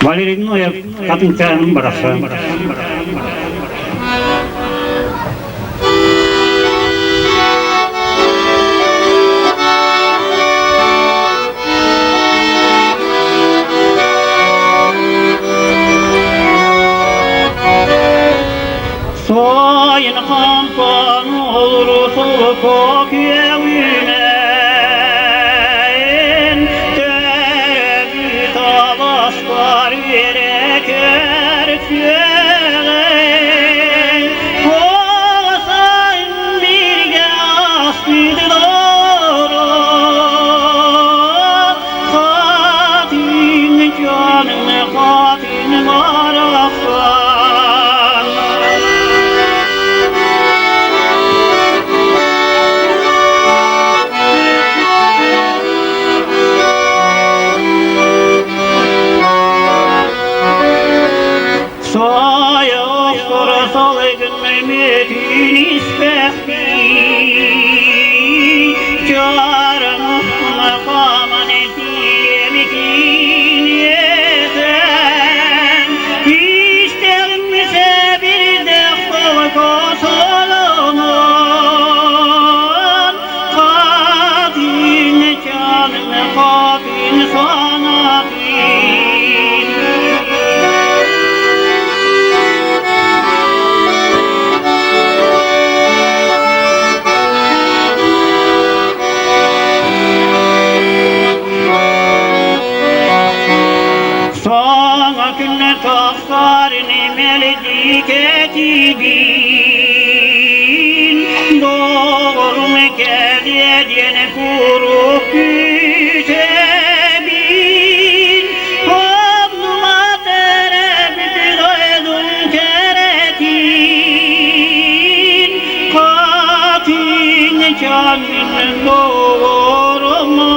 Valeri'nin kadın çağının barası. Soyun kampan olur sokak evine Terebi tabaslar vereker tüyeğen Oğasayın bir gastidi doğru Katin canını katin varafsan Mehmet'in ispehti Çağrın makaman ettiğimikin yeten İsteğimize bir defol kosolunun Katin canını katin sanatin Tafsarini meldik etidin Doğru mekediyeden kurup gütebin Abdullah terebbütü doydun keretin Katin canının doğru mu